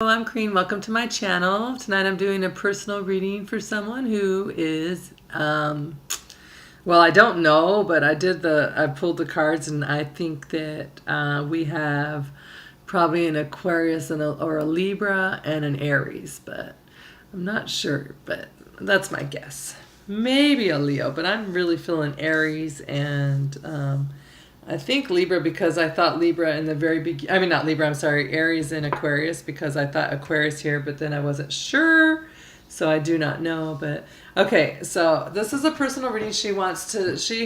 Hello, I'm Crean. Welcome to my channel. Tonight I'm doing a personal reading for someone who is, well, I don't know, but I pulled the cards and I think that we have probably an Aquarius or a Libra and an Aries, but I'm not sure, but that's my guess. Maybe a Leo, but I'm really feeling Aries and I think Libra because I thought Libra in the very beginning. I mean, not Libra, I'm sorry, Aries and Aquarius because I thought Aquarius here, but then I wasn't sure. So I do not know. But okay, so this is a personal reading. She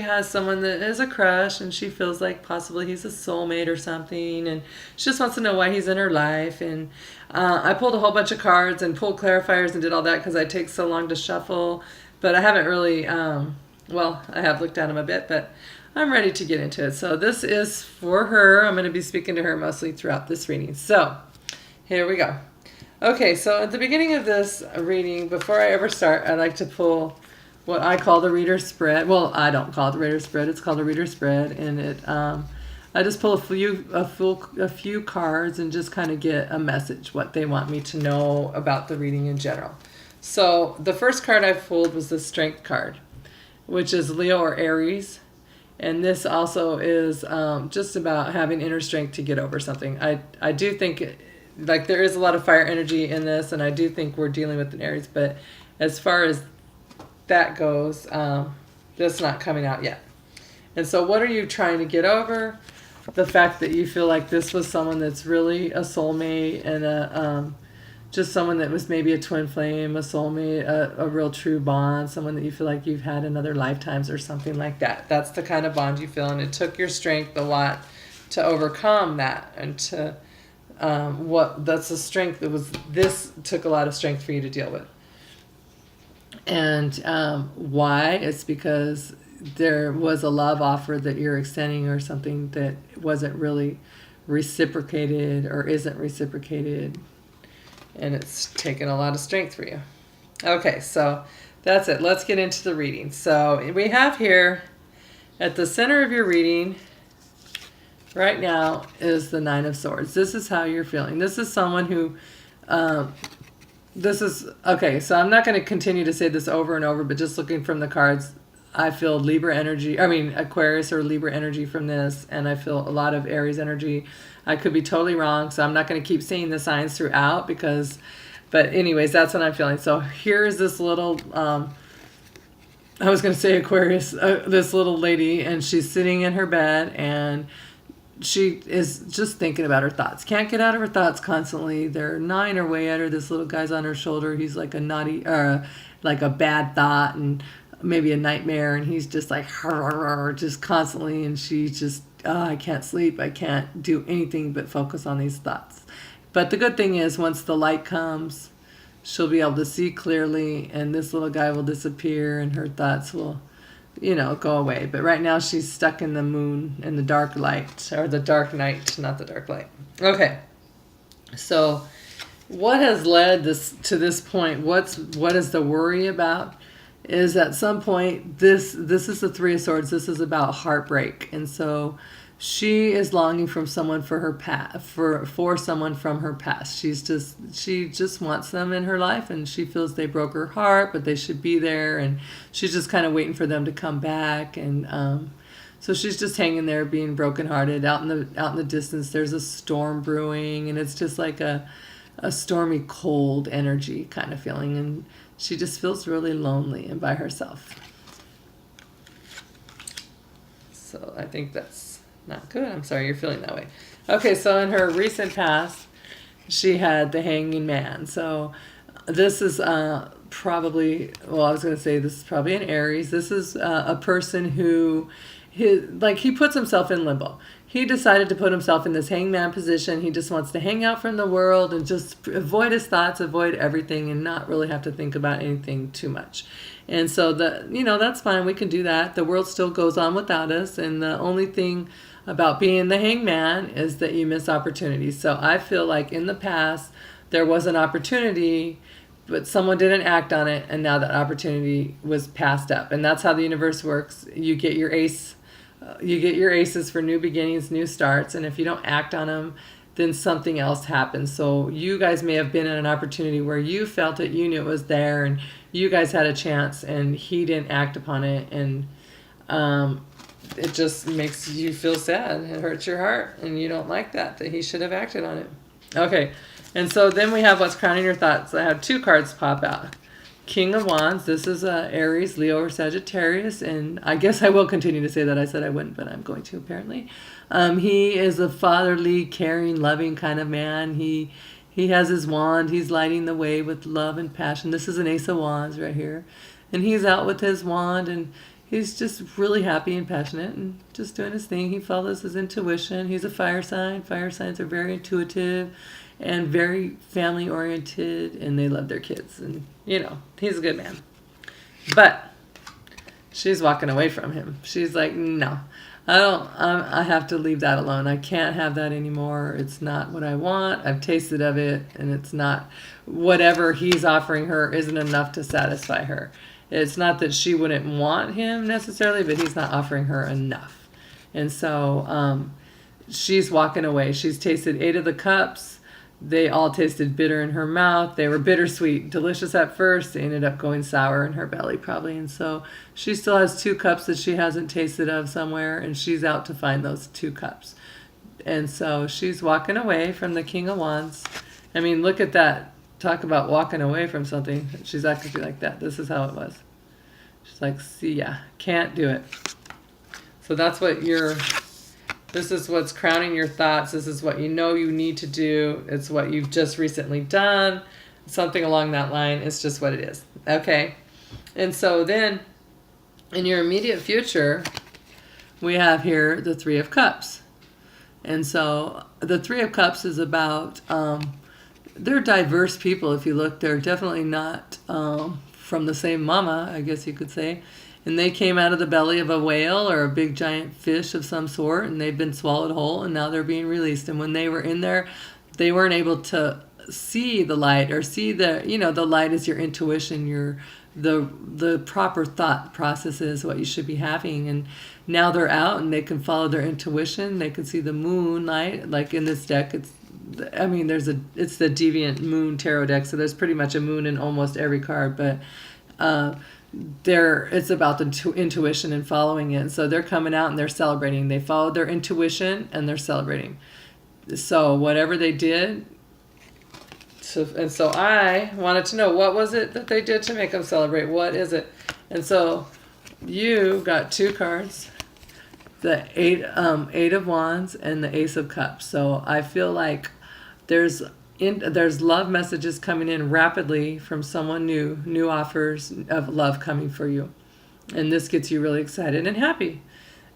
has someone that is a crush and she feels like possibly he's a soulmate or something. And she just wants to know why he's in her life. And I pulled a whole bunch of cards and pulled clarifiers and did all that because I take so long to shuffle. But I haven't really, well, I have looked at them a bit, but I'm ready to get into it. So this is for her. I'm going to be speaking to her mostly throughout this reading. So here we go. Okay, so at the beginning of this reading, before I ever start, I like to pull what I call the reader spread. Well, I don't call it the reader spread. It's called a reader spread, and I just pull a few cards and just kind of get a message, what they want me to know about the reading in general. So the first card I pulled was the Strength card, which is Leo or Aries. And this also is just about having inner strength to get over something. I do think like there is a lot of fire energy in this, and I do think we're dealing with an Aries. But as far as that goes, that's not coming out yet. And so what are you trying to get over? The fact that you feel like this was someone that's really a soulmate and just someone that was maybe a twin flame, a soulmate, a real true bond, someone that you feel like you've had in other lifetimes or something like that. That's the kind of bond you feel, and it took your strength a lot to overcome that and to that's the strength that was this took a lot of strength for you to deal with. And why? It's because there was a love offer that you're extending or something that wasn't really reciprocated or isn't reciprocated. And it's taken a lot of strength for you. Okay, so that's it. Let's get into the reading. So we have here at the center of your reading right now is the Nine of Swords. This is how you're feeling. This is someone who, okay, so I'm not going to continue to say this over and over, but just looking from the cards, I feel Aquarius or Libra energy from this, and I feel a lot of Aries energy. I could be totally wrong, so I'm not going to keep saying the signs throughout but anyways, that's what I'm feeling. So here's this little, I was going to say Aquarius, this little lady, and she's sitting in her bed, and she is just thinking about her thoughts. Can't get out of her thoughts constantly. They're gnawing her way at her. This little guy's on her shoulder. He's like a naughty, like a bad thought, and maybe a nightmare, and he's just like just constantly, and she's just I can't sleep, I can't do anything but focus on these thoughts. But the good thing is once the light comes, she'll be able to see clearly, and this little guy will disappear and her thoughts will go away. But right now she's stuck in the moon and the dark light, or the dark night, not the dark light. Okay, so what has led to this point? What is the worry about? Is at some point this is the Three of Swords. This is about heartbreak, and so she is longing from someone for her past, for someone from her past. She just wants them in her life, and she feels they broke her heart, but they should be there, and she's just kind of waiting for them to come back. And so she's just hanging there, being brokenhearted. Out in the distance, there's a storm brewing, and it's just like a stormy, cold energy kind of feeling, and she just feels really lonely and by herself. So I think that's not good. I'm sorry you're feeling that way. Okay, so in her recent past, she had the Hanging Man. So this is probably, well, I was going to say this is probably an Aries. This is a person who, he puts himself in limbo. He decided to put himself in this hangman position. He just wants to hang out from the world and just avoid his thoughts, avoid everything, and not really have to think about anything too much. And so that's fine. We can do that. The world still goes on without us. And the only thing about being the hangman is that you miss opportunities. So I feel like in the past there was an opportunity, but someone didn't act on it, and now that opportunity was passed up. And that's how the universe works. You get your aces for new beginnings, new starts, and if you don't act on them, then something else happens. So you guys may have been in an opportunity where you felt it, you knew it was there, and you guys had a chance, and he didn't act upon it, and it just makes you feel sad. It hurts your heart, and you don't like that he should have acted on it. Okay, and so then we have what's crowning your thoughts. I have 2 cards pop out. King of Wands. This is Aries, Leo, or Sagittarius, and I guess I will continue to say that. I said I wouldn't, but I'm going to apparently. He is a fatherly, caring, loving kind of man. He has his wand. He's lighting the way with love and passion. This is an Ace of Wands right here, and he's out with his wand, and he's just really happy and passionate and just doing his thing. He follows his intuition. He's a fire sign. Fire signs are very intuitive and very family oriented, and they love their kids, and he's a good man. But she's walking away from him. She's like, no, I have to leave that alone. I can't have that anymore. It's not what I want. I've tasted of it, and it's not, whatever he's offering her isn't enough to satisfy her. It's not that she wouldn't want him necessarily, but he's not offering her enough. And so she's walking away. She's tasted 8 of the cups. They all tasted bitter in her mouth. They were bittersweet, delicious at first. They ended up going sour in her belly probably. And so she still has 2 cups that she hasn't tasted of somewhere, and she's out to find those 2 cups. And so she's walking away from the King of Wands. I mean, look at that. Talk about walking away from something. She's actually like that. This is how it was. She's like, see ya, can't do it. So that's what this is what's crowning your thoughts. This is what you need to do. It's what you've just recently done. Something along that line. It's just what it is. Okay. And so then in your immediate future, we have here the 3 of Cups. And so the 3 of Cups is about, they're diverse people. If you look, they're definitely not from the same mama, I guess you could say. And they came out of the belly of a whale or a big giant fish of some sort, and they've been swallowed whole, and now they're being released. And when they were in there, they weren't able to see the light or see the light is your intuition, the proper thought processes, what you should be having. And now they're out and they can follow their intuition. They can see the moonlight. Like in this deck, it's the Deviant Moon Tarot deck, so there's pretty much a moon in almost every card, but it's about the intuition and following it. So they're coming out and they're celebrating. They followed their intuition and they're celebrating. So whatever they did. So I wanted to know, what was it that they did to make them celebrate? What is it? And so you got 2 cards, the 8 of Wands and the Ace of Cups. So I feel like there's love messages coming in rapidly from someone new offers of love coming for you. And this gets you really excited and happy.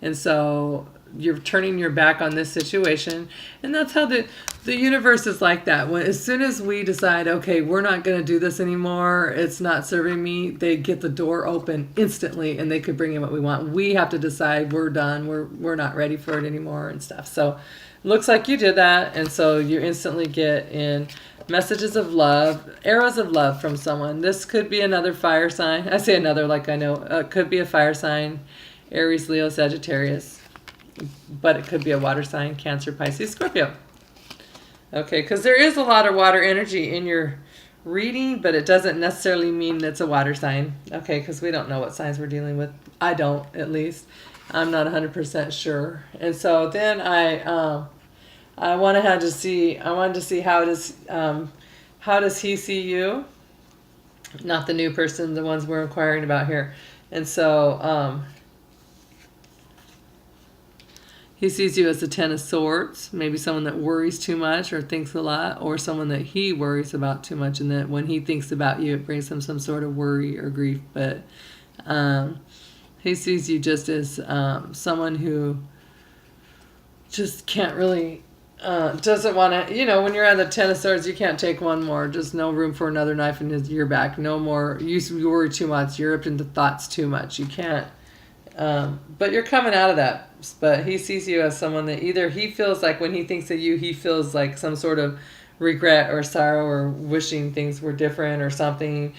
And so you're turning your back on this situation. And that's how the universe is like that. As soon as we decide, okay, we're not going to do this anymore, it's not serving me, they get the door open instantly and they could bring in what we want. We have to decide we're done, we're not ready for it anymore and stuff. So looks like you did that, and so you instantly get in messages of love, arrows of love from someone. This could be another fire sign. I say another like I know. Could be a fire sign, Aries, Leo, Sagittarius. But it could be a water sign, Cancer, Pisces, Scorpio. Okay, because there is a lot of water energy in your reading, but it doesn't necessarily mean it's a water sign. Okay, because we don't know what signs we're dealing with. I don't, at least. I'm not 100% sure. And so then I wanted to see how does he see you? Not the new person, the ones we're inquiring about here. And so he sees you as the 10 of Swords, maybe someone that worries too much or thinks a lot, or someone that he worries about too much, and that when he thinks about you, it brings him some sort of worry or grief. But he sees you just as someone who just can't really, doesn't want to, when you're at the 10 of Swords, you can't take one more. Just no room for another knife in your back. No more. You worry too much. You're up into thoughts too much. You can't. But you're coming out of that. But he sees you as someone that either he feels like when he thinks of you, he feels like some sort of regret or sorrow or wishing things were different or something,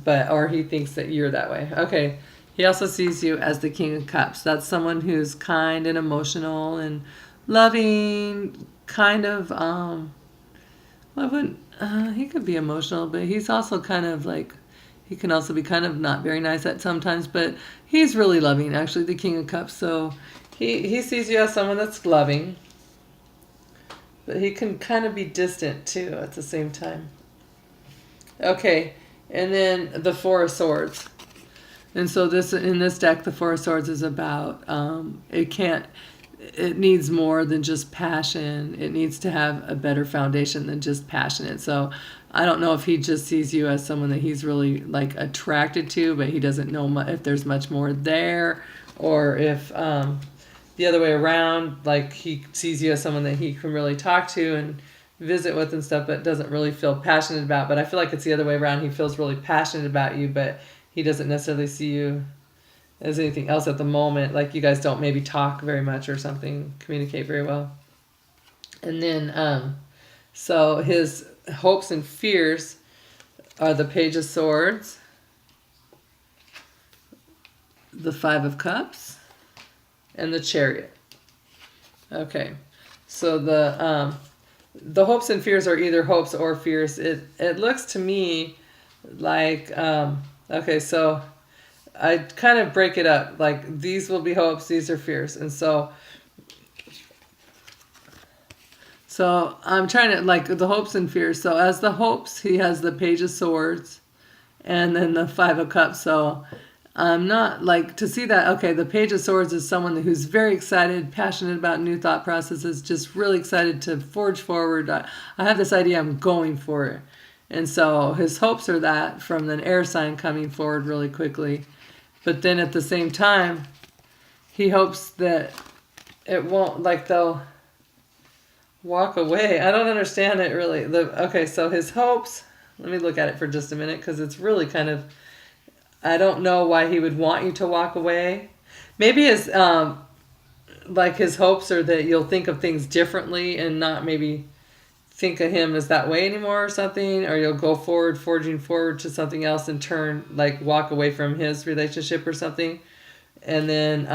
or he thinks that you're that way. Okay. He also sees you as the King of Cups. That's someone who's kind and emotional and loving, kind of I wouldn't. He could be emotional, but he's also kind of like, he can also be kind of not very nice at sometimes. But he's really loving, actually, the King of Cups. So he sees you as someone that's loving, but he can kind of be distant too at the same time. Okay, and then the Four of Swords. And so this in this deck, the Four of Swords is about it needs more than just passion. It needs to have a better foundation than just passionate. So I don't know if he just sees you as someone that he's really like attracted to, but he doesn't know if there's much more there, or if the other way around, like he sees you as someone that he can really talk to and visit with and stuff, but doesn't really feel passionate about. But I feel like it's the other way around. He feels really passionate about you, but he doesn't necessarily see you as anything else at the moment. Like you guys don't maybe talk very much or something, communicate very well. And then, so his hopes and fears are the Page of Swords, the Five of Cups, and the Chariot. Okay, so the hopes and fears are either hopes or fears. It looks to me like okay, so I kind of break it up. Like these will be hopes, these are fears, and so I'm trying to like the hopes and fears. So as the hopes, he has the Page of Swords, and then the Five of Cups. So I'm not like to see that. Okay, the Page of Swords is someone who's very excited, passionate about new thought processes, just really excited to forge forward. I have this idea, I'm going for it. And so his hopes are that from an air sign coming forward really quickly. But then at the same time, he hopes that it won't, like they'll walk away. I don't understand it really. Okay, so his hopes, let me look at it for just a minute because it's really kind of, I don't know why he would want you to walk away. Maybe his, like his hopes are that you'll think of things differently and not maybe think of him as that way anymore or something, or you'll go forward, forging forward to something else and turn, like walk away from his relationship or something. And then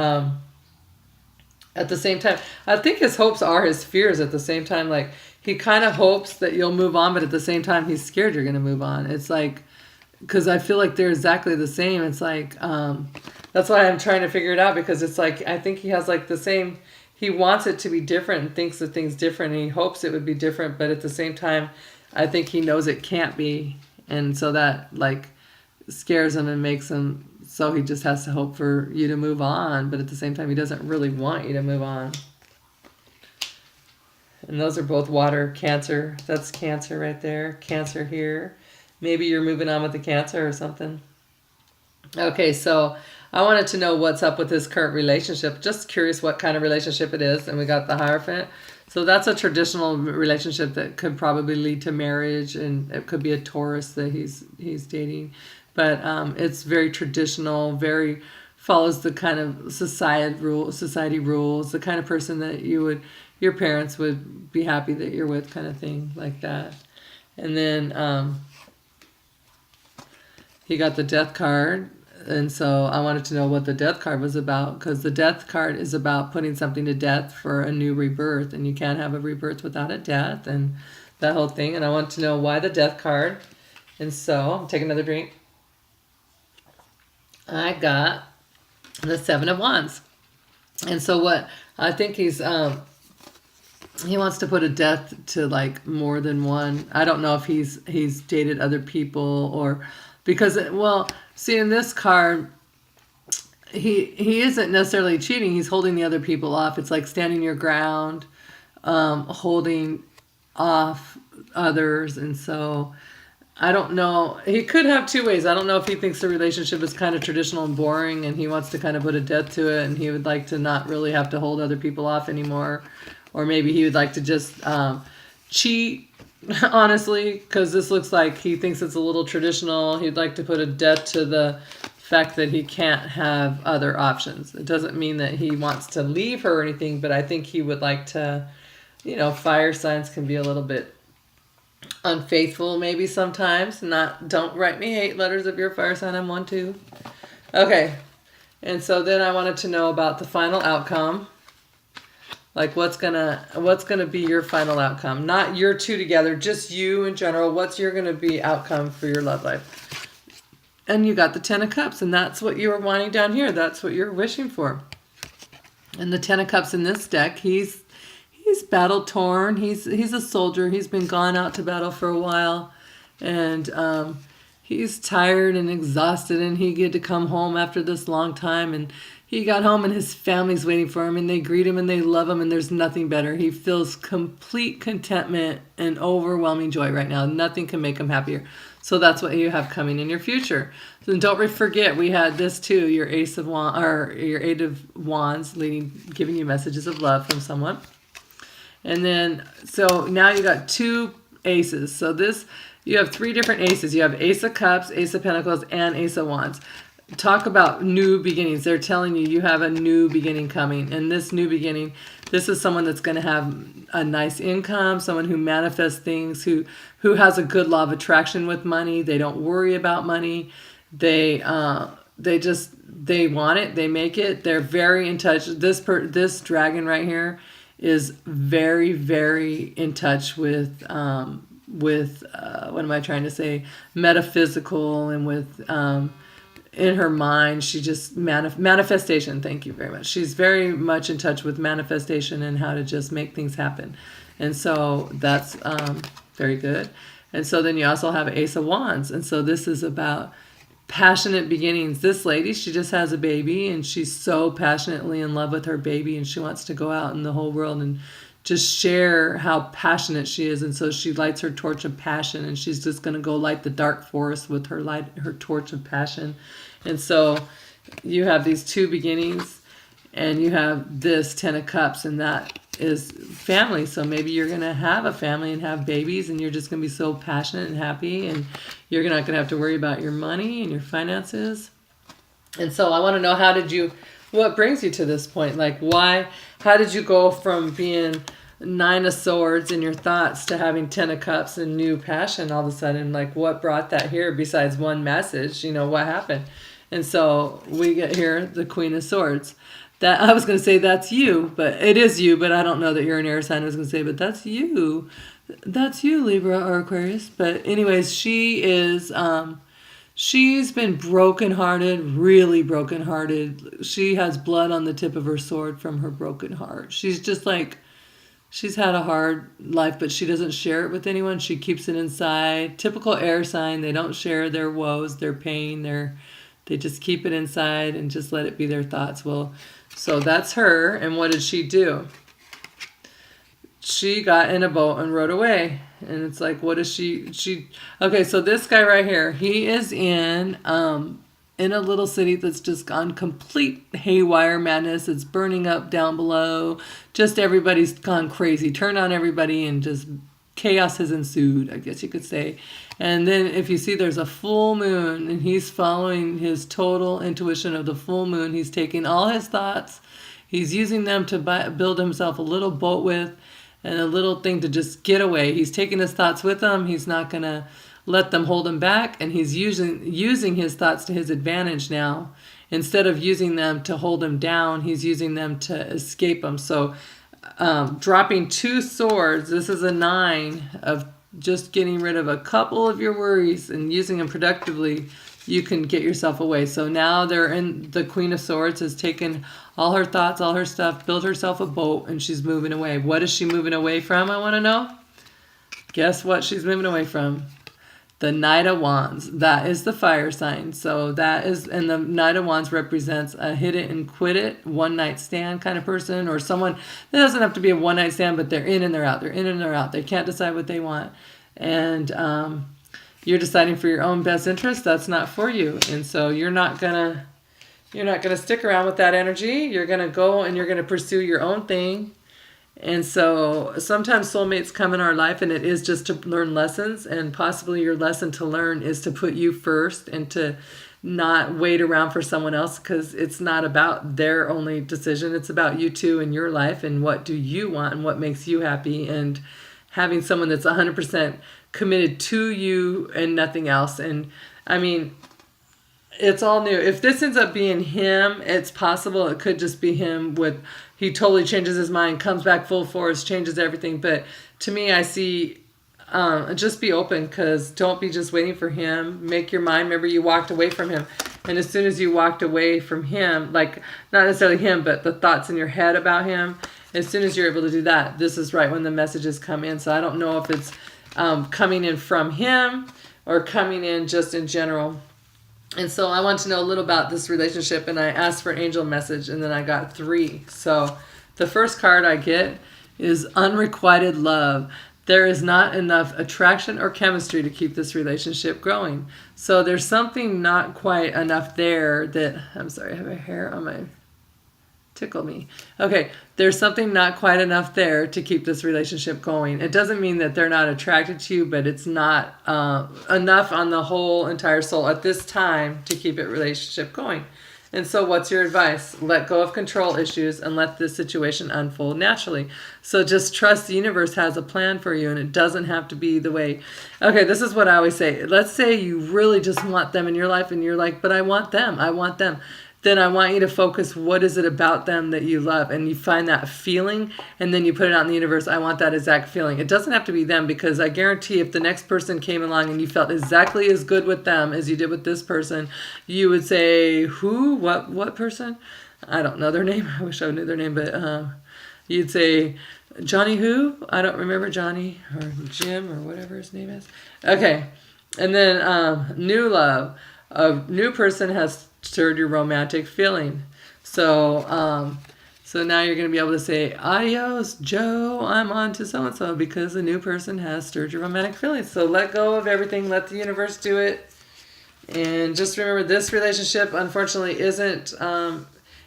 at the same time, I think his hopes are his fears at the same time. Like he kind of hopes that you'll move on, but at the same time, he's scared you're going to move on. It's like, because I feel like they're exactly the same. It's like, that's why I'm trying to figure it out, because it's like, I think he has like the same, he wants it to be different and thinks that things different and he hopes it would be different, but at the same time, I think he knows it can't be. And so that like scares him and makes him, so he just has to hope for you to move on, but at the same time, he doesn't really want you to move on. And those are both water. Cancer, that's Cancer right there. Cancer here. Maybe you're moving on with the Cancer or something. Okay, so I wanted to know what's up with this current relationship. Just curious what kind of relationship it is. And we got the Hierophant. So that's a traditional relationship that could probably lead to marriage, and it could be a Taurus that he's dating. But it's very traditional, very follows the kind of society rules, the kind of person that your parents would be happy that you're with, kind of thing like that. And then he got the Death card. And so I wanted to know what the Death card was about, because the Death card is about putting something to death for a new rebirth, and you can't have a rebirth without a death, and that whole thing. And I want to know why the Death card. And so I'll take another drink. I got the Seven of Wands. And so what I think he wants to put a death to like more than one. I don't know if he's dated other people, or because, well, see in this card, he isn't necessarily cheating. He's holding the other people off. It's like standing your ground, holding off others. And so I don't know. He could have two ways. I don't know if he thinks the relationship is kind of traditional and boring and he wants to kind of put a death to it, and he would like to not really have to hold other people off anymore. Or maybe he would like to just cheat, honestly, because this looks like he thinks it's a little traditional. He'd like to put a death to the fact that he can't have other options. It doesn't mean that he wants to leave her or anything, but I think he would like to, fire signs can be a little bit unfaithful maybe sometimes. Don't write me hate letters if you're a fire sign. I'm one too. Okay. And so then I wanted to know about the final outcome. Like what's gonna be your final outcome? Not your two together, just you in general. What's your gonna be outcome for your love life? And you got the Ten of Cups, and that's what you were wanting down here. That's what you're wishing for. And the Ten of Cups in this deck, he's battle torn. He's a soldier. He's been gone out to battle for a while, and he's tired and exhausted. And he get to come home after this long time, and he got home and his family's waiting for him, and they greet him and they love him, and there's nothing better. He feels complete contentment and overwhelming joy right now. Nothing can make him happier. So that's what you have coming in your future. So don't forget, we had this too, your Ace of Wands, or your Eight of Wands, giving you messages of love from someone. And then, so now you got two aces. So you have three different aces. You have Ace of Cups, Ace of Pentacles, and Ace of Wands. Talk about new beginnings. They're telling you have a new beginning coming. And this new beginning, this is someone that's going to have a nice income, someone who manifests things, who has a good law of attraction with money. They don't worry about money. They want it. They make it. They're very in touch. This dragon right here is very, very in touch with what am I trying to say? Metaphysical, and with in her mind, she just manifestation. Thank you very much. She's very much in touch with manifestation and how to just make things happen. And so that's very good. And so then you also have Ace of Wands. And so this is about passionate beginnings. This lady, she just has a baby, and she's so passionately in love with her baby, and she wants to go out in the whole world and just share how passionate she is. And so she lights her torch of passion, and she's just going to go light the dark forest with her torch of passion. And so you have these two beginnings, and you have this Ten of Cups, and that is family. So maybe you're going to have a family and have babies, and you're just going to be so passionate and happy, and you're not going to have to worry about your money and your finances. And so I want to know, what brings you to this point? Like, how did you go from being Nine of Swords in your thoughts to having Ten of Cups and new passion all of a sudden? Like, what brought that here besides one message? What happened? And so we get here the Queen of Swords. That I was going to say that's you, but it is you, but I don't know that you're an air sign. I was going to say, but that's you. That's you, Libra or Aquarius. But anyways, she is... she's been brokenhearted, really brokenhearted. She has blood on the tip of her sword from her broken heart. She's just like, she's had a hard life, but she doesn't share it with anyone. She keeps it inside. Typical air sign. They don't share their woes, their pain, they just keep it inside and just let it be their thoughts. Well, so that's her. And what did she do? She got in a boat and rowed away. And it's like, what is she okay, so this guy right here, he is in a little city that's just gone complete haywire madness. It's burning up down below. Just everybody's gone crazy. Turned on everybody, and just chaos has ensued, I guess you could say. And then if you see, there's a full moon, and he's following his total intuition of the full moon. He's taking all his thoughts. He's using them to build himself a little boat with, and a little thing to just get away. He's taking his thoughts with him. He's not going to let them hold him back. And he's using his thoughts to his advantage now. Instead of using them to hold him down, he's using them to escape him. So dropping two swords, this is a 9 of just getting rid of a couple of your worries and using them productively. You can get yourself away. So now the Queen of Swords has taken all her thoughts, all her stuff, built herself a boat, and she's moving away. What is she moving away from, I want to know? Guess what she's moving away from? The Knight of Wands. That is the fire sign. So that is, and the Knight of Wands represents a hit it and quit it, one night stand kind of person, or someone that doesn't have to be a one night stand, but they're in and they're out. They're in and they're out. They can't decide what they want. And you're deciding for your own best interest. That's not for you. And so you're not gonna stick around with that energy. You're gonna go and you're gonna pursue your own thing. And so sometimes soulmates come in our life, and it is just to learn lessons, and possibly your lesson to learn is to put you first and to not wait around for someone else, because it's not about their only decision. It's about you too and your life, and what do you want and what makes you happy, and having someone that's 100% committed to you and nothing else. And I mean, it's all new. If this ends up being him, it's possible it could just be him with he totally changes his mind, comes back full force, changes everything. But to me, I see just be open, because don't be just waiting for him. Make your mind. Remember, you walked away from him. And as soon as you walked away from him, like not necessarily him, but the thoughts in your head about him, as soon as you're able to do that, this is right when the messages come in. So I don't know if it's coming in from him or coming in just in general. And so I want to know a little about this relationship, and I asked for an angel message, and then I got 3. So the first card I get is unrequited love. There is not enough attraction or chemistry to keep this relationship growing. So there's something not quite enough there that, I'm sorry, I have a hair on my, tickle me. Okay, there's something not quite enough there to keep this relationship going. It doesn't mean that they're not attracted to you, but it's not enough on the whole entire soul at this time to keep it relationship going. And so what's your advice? Let go of control issues and let this situation unfold naturally. So just trust the universe has a plan for you, and it doesn't have to be the way. Okay, this is what I always say. Let's say you really just want them in your life, and you're like, but I want them. I want them. Then I want you to focus, what is it about them that you love? And you find that feeling, and then you put it out in the universe. I want that exact feeling. It doesn't have to be them, because I guarantee if the next person came along and you felt exactly as good with them as you did with this person, you would say, who? What person? I don't know their name. I wish I knew their name, but you'd say, Johnny who? I don't remember Johnny or Jim or whatever his name is. Okay. And then new love. A new person has stirred your romantic feeling. So so now you're going to be able to say, adios, Joe, I'm on to so-and-so, because the new person has stirred your romantic feelings. So let go of everything. Let the universe do it. And just remember, this relationship, unfortunately, isn't...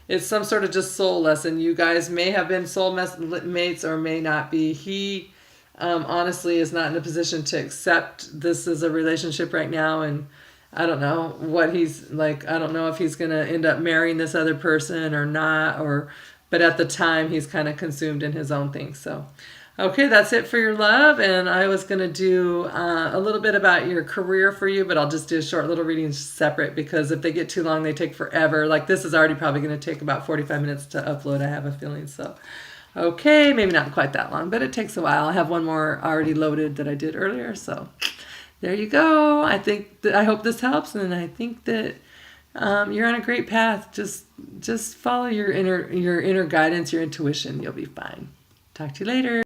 it's some sort of just soul lesson. You guys may have been soul mates or may not be. He honestly is not in a position to accept this as a relationship right now, and I don't know what he's like. I don't know if he's going to end up marrying this other person or not, but at the time he's kind of consumed in his own thing. So, okay, that's it for your love. And I was going to do a little bit about your career for you, but I'll just do a short little reading separate, because if they get too long, they take forever. Like this is already probably going to take about 45 minutes to upload, I have a feeling. So, okay, maybe not quite that long, but it takes a while. I have one more already loaded that I did earlier. So there you go. I hope this helps, and I think that you're on a great path. Just follow your inner guidance, your intuition. You'll be fine. Talk to you later.